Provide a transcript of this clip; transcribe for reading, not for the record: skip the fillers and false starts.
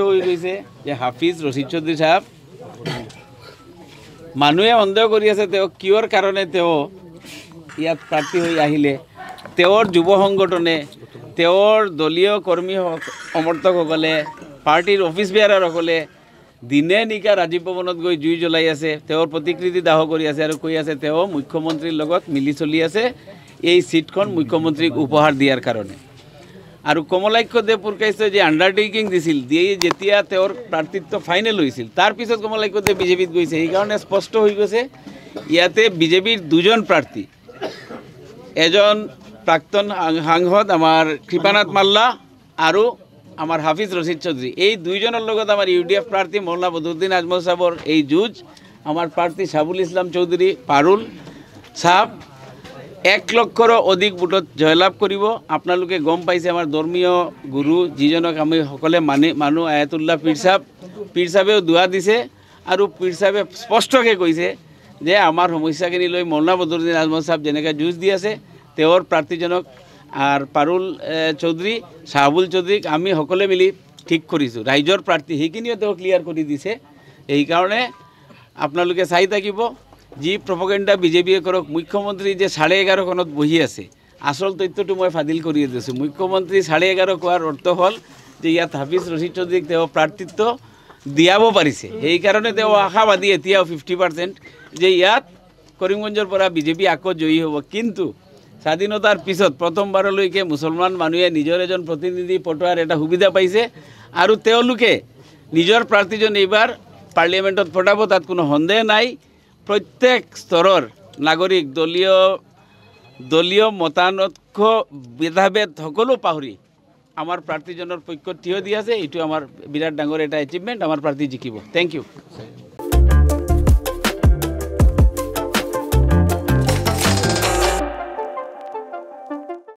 হৈ গৈছে যে হাফিজ ৰছিদ চৌধুৰী সাহেব মানুহে সন্দেহ কৰি আছে তেওঁ কিয়ৰ কাৰণে তেওঁ ইয়াত প্ৰাৰ্থী হৈ আহিলে। তেওঁৰ যুৱ সংগঠনে, তেওঁৰ দলীয় কৰ্মী সমৰ্থকসকলে, পাৰ্টিৰ অফিচ বেয়াৰসকলে দিনে নিশা ৰাজীৱ ভৱনত গৈ জুই জ্বলাই আছে, তেওঁৰ প্ৰতিকৃতি দাহ কৰি আছে আৰু কৈ আছে তেওঁ মুখ্যমন্ত্ৰীৰ লগত মিলি চলি আছে এই চিটখন মুখ্যমন্ত্ৰীক উপহাৰ দিয়াৰ কাৰণে। আৰু কমলাক্ষ দেৱপুৰকাইছে যে আণ্ডাৰটেকিং দিছিল দিয়ে যেতিয়া তেওঁৰ প্ৰাৰ্থিত্ব ফাইনেল হৈছিল তাৰপিছত কমলাক্ষ দেৱ বিজেপিত গৈছে। সেইকাৰণে স্পষ্ট হৈ গৈছে ইয়াতে বিজেপিৰ দুজন প্ৰাৰ্থী, এজন প্ৰাক্তন সাংসদ আমাৰ কৃপানাথ মাল্লা আৰু আমাৰ হাফিজ ৰছিদ চৌধুৰী, এই দুইজনৰ লগত আমাৰ UDF প্ৰাৰ্থী মৌলানা বদৰুদ্দিন আজমল সাহেবৰ এই যুঁজ। আমাৰ প্ৰাৰ্থী সাবুল ইছলাম চৌধুৰী পাৰুল সাহেব 1 লক্ষৰো অধিক ভোটত জয়লাভ কৰিব। আপোনালোকে গম পাইছে আমাৰ ধৰ্মীয় গুৰু যিজনক আমি সকলে মানুহ আয়াতুল্লাহ পীৰ সাহেবেও দুৱা দিছে আৰু পীৰ সাহেবে স্পষ্টকৈ কৈছে যে আমাৰ সমস্যাখিনি লৈ মৌলানা বদৰুদ্দিন আজমল সাহেব যেনেকৈ যুঁজ দি আছে তেওঁৰ প্ৰাৰ্থীজনক আৰু পাৰুল চৌধুৰী সাহাবুল চৌধুৰীক আমি সকলে মিলি ঠিক কৰিছোঁ ৰাইজৰ প্ৰাৰ্থী, সেইখিনিও তেওঁ ক্লিয়াৰ কৰি দিছে। এইকাৰণে আপোনালোকে চাই থাকিব যি প্ৰপগেণ্ডা বিজেপিয়ে কৰক। মুখ্যমন্ত্ৰী যে 11:30খনত বহি আছে, আচল তথ্যটো মই ফাদিল কৰি দিছোঁ। মুখ্যমন্ত্ৰী 11:30 কোৱাৰ অৰ্থ হ'ল যে ইয়াত হাফিজ ৰছিদ চৌধুৰীক তেওঁ প্ৰাৰ্থিত্ব দিয়াব পাৰিছে। সেইকাৰণে তেওঁ আশাবাদী এতিয়াও 50% যে ইয়াত কৰিমগঞ্জৰ পৰা বিজেপি আকৌ জয়ী হ'ব। কিন্তু স্বাধীনতাৰ পিছত প্ৰথমবাৰলৈকে মুছলমান মানুহে নিজৰ এজন প্ৰতিনিধি পঠোৱাৰ এটা সুবিধা পাইছে আৰু তেওঁলোকে নিজৰ প্ৰাৰ্থীজন এইবাৰ পাৰ্লিয়ামেণ্টত পঠাব, তাত কোনো সন্দেহ নাই। প্ৰত্যেক স্তৰৰ নাগৰিক দলীয় মতানৈক্য ভেদাভেদ সকলো পাহৰি আমাৰ প্ৰাৰ্থীজনৰ পক্ষত থিয় দি আছে। এইটো আমাৰ বিৰাট ডাঙৰ এটা এচিভমেণ্ট। আমাৰ প্ৰাৰ্থী জিকিব। Thank U.